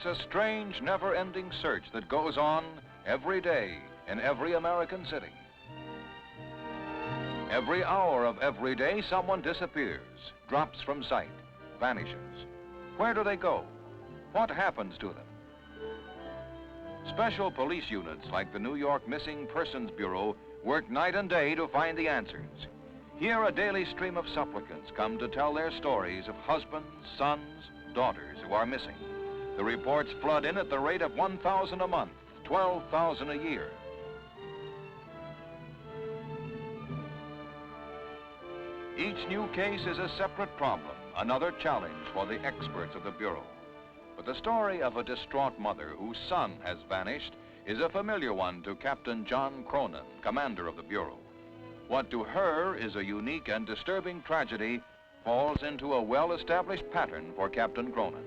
It's a strange, never-ending search that goes on every day in every American city. Every hour of every day, someone disappears, drops from sight, vanishes. Where do they go? What happens to them? Special police units like the New York Missing Persons Bureau work night and day to find the answers. Here, a daily stream of supplicants come to tell their stories of husbands, sons, daughters who are missing. The reports flood in at the rate of 1,000 a month, 12,000 a year. Each new case is a separate problem, another challenge for the experts of the Bureau. But the story of a distraught mother whose son has vanished is a familiar one to Captain John Cronin, commander of the Bureau. What to her is a unique and disturbing tragedy falls into a well-established pattern for Captain Cronin.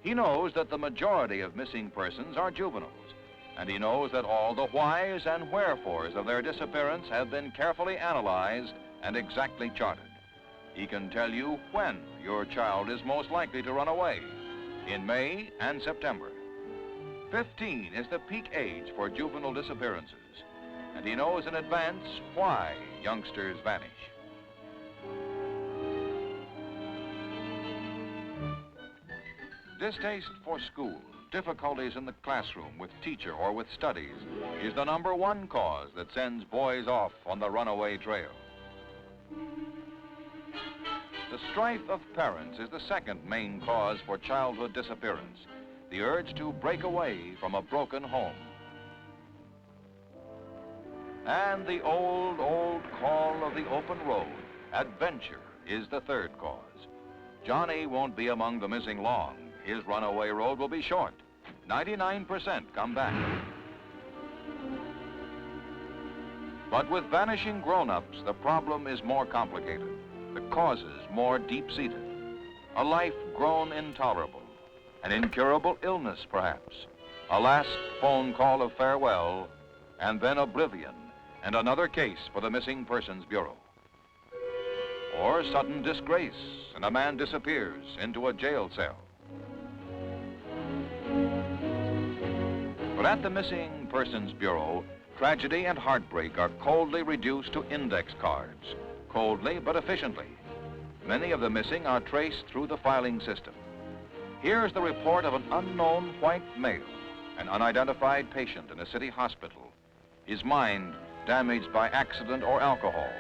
He knows that the majority of missing persons are juveniles, and he knows that all the whys and wherefores of their disappearance have been carefully analyzed and exactly charted. He can tell you when your child is most likely to run away, in May and September. 15 is the peak age for juvenile disappearances, and he knows in advance why youngsters vanish. Distaste for school, difficulties in the classroom with teacher or with studies is the #1 cause that sends boys off on the runaway trail. The strife of parents is the second main cause for childhood disappearance, the urge to break away from a broken home. And the old call of the open road, adventure, is the third cause. Johnny won't be among the missing long. His runaway road will be short. 99% come back. But with vanishing grown-ups, the problem is more complicated. The causes more deep-seated. A life grown intolerable. An incurable illness, perhaps. A last phone call of farewell, and then oblivion, and another case for the Missing Persons Bureau. Or sudden disgrace, and a man disappears into a jail cell. But at the Missing Persons Bureau, tragedy and heartbreak are coldly reduced to index cards. Coldly, but efficiently. Many of the missing are traced through the filing system. Here's the report of an unknown white male, an unidentified patient in a city hospital. His mind damaged by accident or alcohol,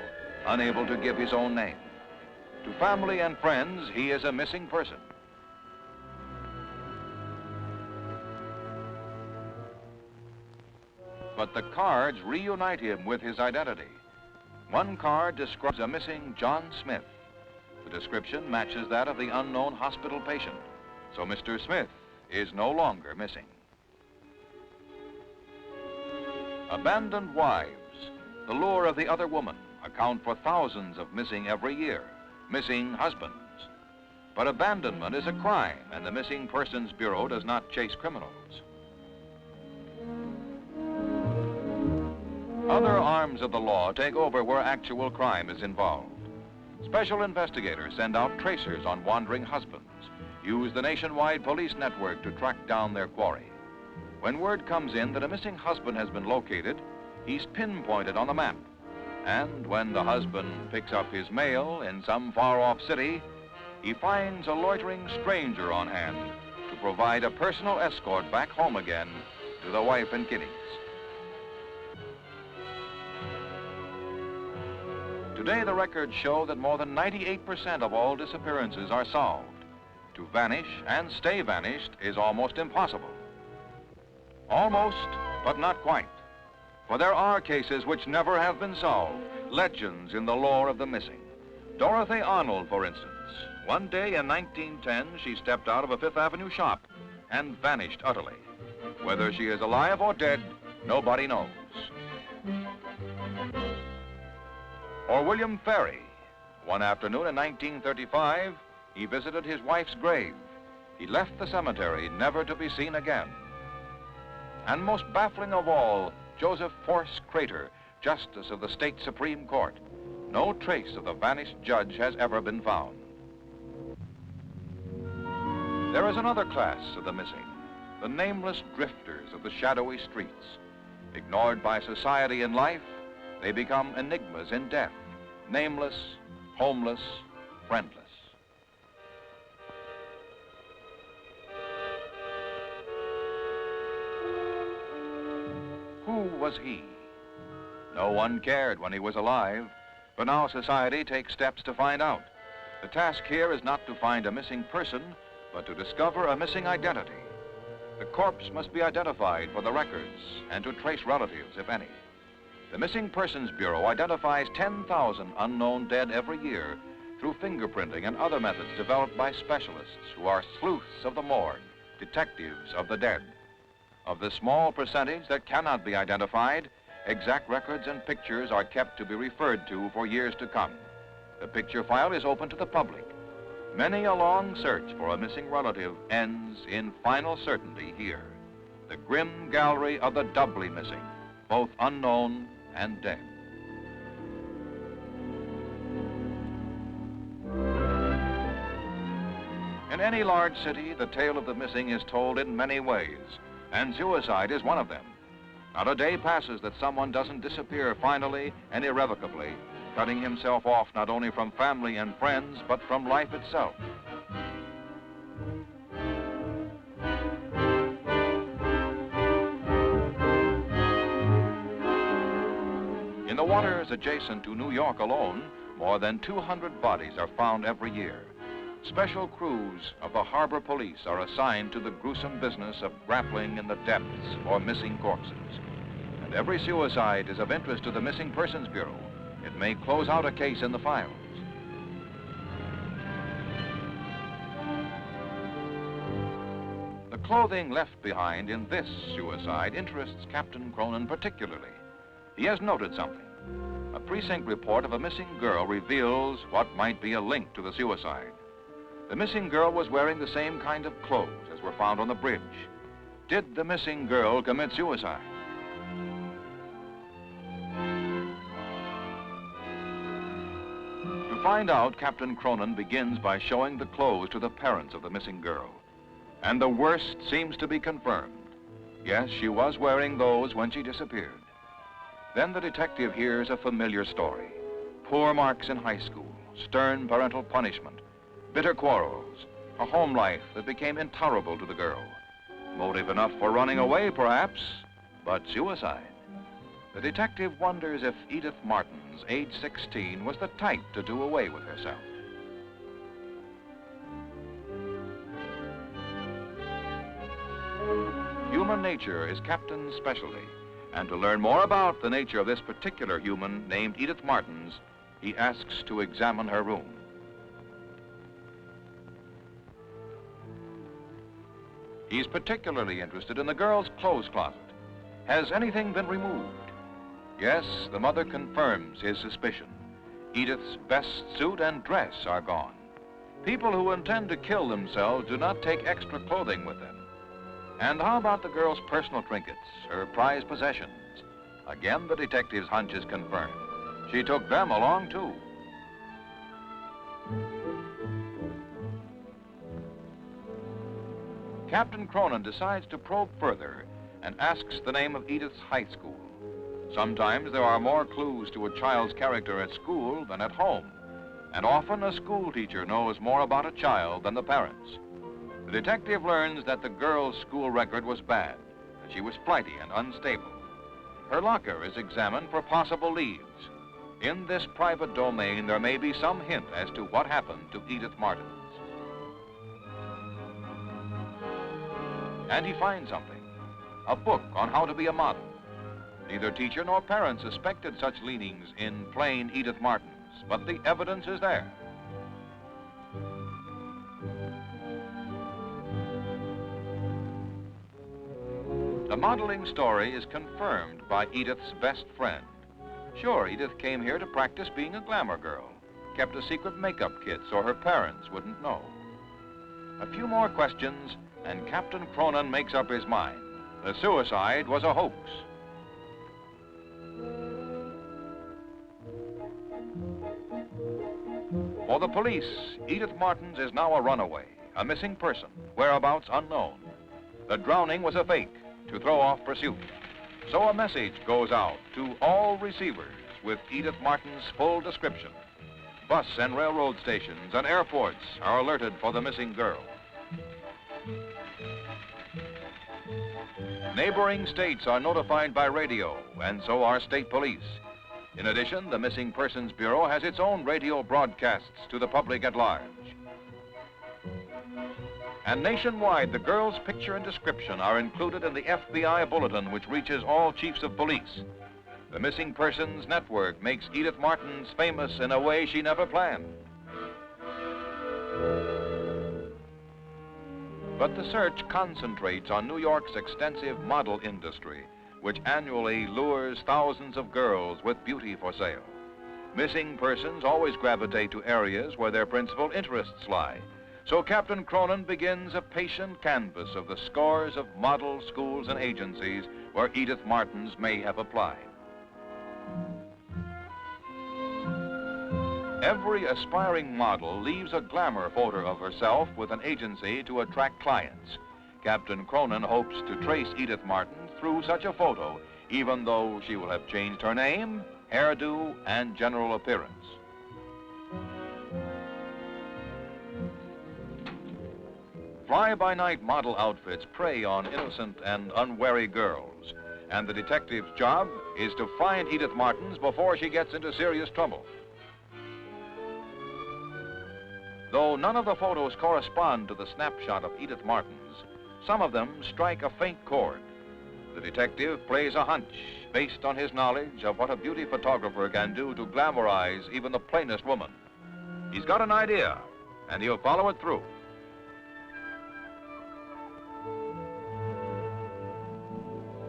unable to give his own name. To family and friends, he is a missing person. But the cards reunite him with his identity. One card describes a missing John Smith. The description matches that of the unknown hospital patient. So Mr. Smith is no longer missing. Abandoned wives, the lure of the other woman, account for thousands of missing every year. Missing husbands. But abandonment is a crime, and the Missing Persons Bureau does not chase criminals. Other arms of the law take over where actual crime is involved. Special investigators send out tracers on wandering husbands, use the nationwide police network to track down their quarry. When word comes in that a missing husband has been located, he's pinpointed on the map. And when the husband picks up his mail in some far-off city, he finds a loitering stranger on hand to provide a personal escort back home again to the wife and kiddies. Today, the records show that more than 98% of all disappearances are solved. To vanish and stay vanished is almost impossible. Almost, but not quite. For there are cases which never have been solved, legends in the lore of the missing. Dorothy Arnold, for instance. One day in 1910, she stepped out of a Fifth Avenue shop and vanished utterly. Whether she is alive or dead, nobody knows. Or William Ferry. One afternoon in 1935, he visited his wife's grave. He left the cemetery, never to be seen again. And most baffling of all, Joseph Force Crater, Justice of the State Supreme Court. No trace of the vanished judge has ever been found. There is another class of the missing, the nameless drifters of the shadowy streets. Ignored by society in life, they become enigmas in death, nameless, homeless, friendless. Who was he? No one cared when he was alive, but now society takes steps to find out. The task here is not to find a missing person, but to discover a missing identity. The corpse must be identified for the records and to trace relatives, if any. The Missing Persons Bureau identifies 10,000 unknown dead every year through fingerprinting and other methods developed by specialists who are sleuths of the morgue, detectives of the dead. Of the small percentage that cannot be identified, exact records and pictures are kept to be referred to for years to come. The picture file is open to the public. Many a long search for a missing relative ends in final certainty here. The grim gallery of the doubly missing, both unknown and dead. In any large city, the tale of the missing is told in many ways, and suicide is one of them. Not a day passes that someone doesn't disappear finally and irrevocably, cutting himself off not only from family and friends, but from life itself. In the waters adjacent to New York alone, more than 200 bodies are found every year. Special crews of the harbor police are assigned to the gruesome business of grappling in the depths for missing corpses. And every suicide is of interest to the Missing Persons Bureau. It may close out a case in the files. The clothing left behind in this suicide interests Captain Cronin particularly. He has noted something. A precinct report of a missing girl reveals what might be a link to the suicide. The missing girl was wearing the same kind of clothes as were found on the bridge. Did the missing girl commit suicide? To find out, Captain Cronin begins by showing the clothes to the parents of the missing girl. And the worst seems to be confirmed. Yes, she was wearing those when she disappeared. Then the detective hears a familiar story. Poor marks in high school, stern parental punishment, bitter quarrels, a home life that became intolerable to the girl. Motive enough for running away, perhaps, but suicide. The detective wonders if Edith Martins, age 16, was the type to do away with herself. Human nature is Captain's specialty, and to learn more about the nature of this particular human named Edith Martins, he asks to examine her room. He's particularly interested in the girl's clothes closet. Has anything been removed? Yes, the mother confirms his suspicion. Edith's best suit and dress are gone. People who intend to kill themselves do not take extra clothing with them. And how about the girl's personal trinkets, her prized possessions? Again, the detective's hunch is confirmed. She took them along, too. Captain Cronin decides to probe further and asks the name of Edith's high school. Sometimes there are more clues to a child's character at school than at home, and often a school teacher knows more about a child than the parents. The detective learns that the girl's school record was bad, and she was flighty and unstable. Her locker is examined for possible leads. In this private domain, there may be some hint as to what happened to Edith Martins. And he finds something, a book on how to be a model. Neither teacher nor parent suspected such leanings in plain Edith Martins, but the evidence is there. The modeling story is confirmed by Edith's best friend. Sure, Edith came here to practice being a glamour girl, kept a secret makeup kit so her parents wouldn't know. A few more questions, and Captain Cronin makes up his mind. The suicide was a hoax. For the police, Edith Martins is now a runaway, a missing person, whereabouts unknown. The drowning was a fake to throw off pursuit. So a message goes out to all receivers with Edith Martin's full description. Bus and railroad stations and airports are alerted for the missing girl. Neighboring states are notified by radio, and so are state police. In addition, the Missing Persons Bureau has its own radio broadcasts to the public at large. And nationwide, the girl's picture and description are included in the FBI bulletin, which reaches all chiefs of police. The Missing Persons Network makes Edith Martins famous in a way she never planned. But the search concentrates on New York's extensive model industry, which annually lures thousands of girls with beauty for sale. Missing persons always gravitate to areas where their principal interests lie. So Captain Cronin begins a patient canvass of the scores of model schools and agencies where Edith Martins may have applied. Every aspiring model leaves a glamour photo of herself with an agency to attract clients. Captain Cronin hopes to trace Edith Martin through such a photo, even though she will have changed her name, hairdo, and general appearance. Fly-by-night model outfits prey on innocent and unwary girls, and the detective's job is to find Edith Martins before she gets into serious trouble. Though none of the photos correspond to the snapshot of Edith Martins, some of them strike a faint chord. The detective plays a hunch based on his knowledge of what a beauty photographer can do to glamorize even the plainest woman. He's got an idea, and he'll follow it through.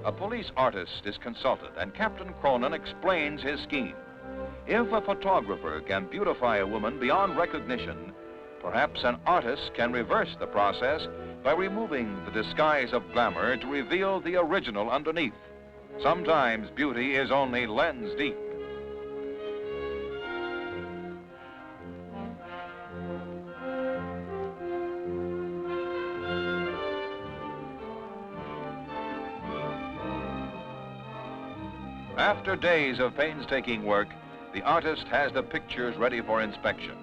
A police artist is consulted, and Captain Cronin explains his scheme. If a photographer can beautify a woman beyond recognition, perhaps an artist can reverse the process by removing the disguise of glamour to reveal the original underneath. Sometimes beauty is only lens deep. After days of painstaking work, the artist has the pictures ready for inspection.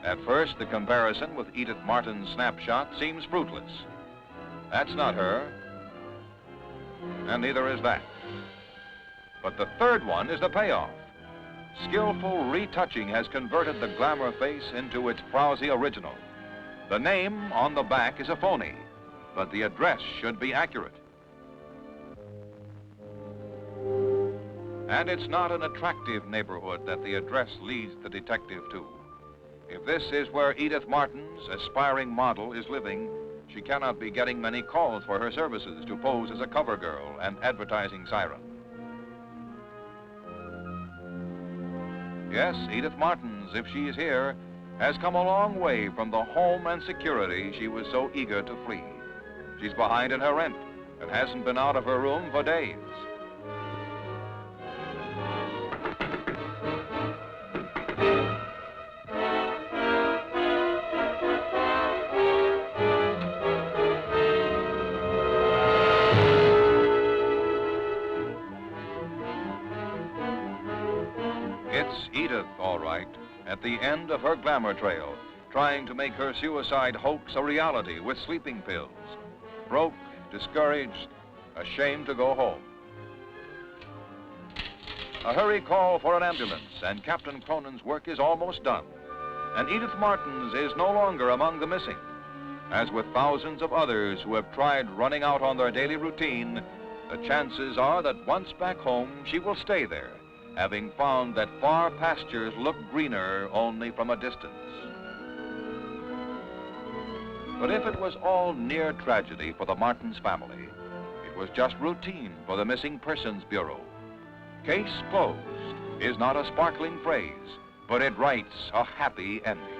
At first, the comparison with Edith Martin's snapshot seems fruitless. That's not her, and neither is that. But the third one is the payoff. Skillful retouching has converted the glamour face into its frowsy original. The name on the back is a phony, but the address should be accurate. And it's not an attractive neighborhood that the address leads the detective to. If this is where Edith Martin's aspiring model is living, she cannot be getting many calls for her services to pose as a cover girl and advertising siren. Yes, Edith Martins, if she is here, has come a long way from the home and security she was so eager to flee. She's behind in her rent and hasn't been out of her room for days. It's Edith, all right, at the end of her glamour trail, trying to make her suicide hoax a reality with sleeping pills. Broke, discouraged, ashamed to go home. A hurry call for an ambulance, and Captain Cronin's work is almost done. And Edith Martins is no longer among the missing. As with thousands of others who have tried running out on their daily routine, the chances are that once back home, she will stay there, having found that far pastures look greener only from a distance. But if it was all near tragedy for the Martins family, it was just routine for the Missing Persons Bureau. Case closed is not a sparkling phrase, but it writes a happy ending.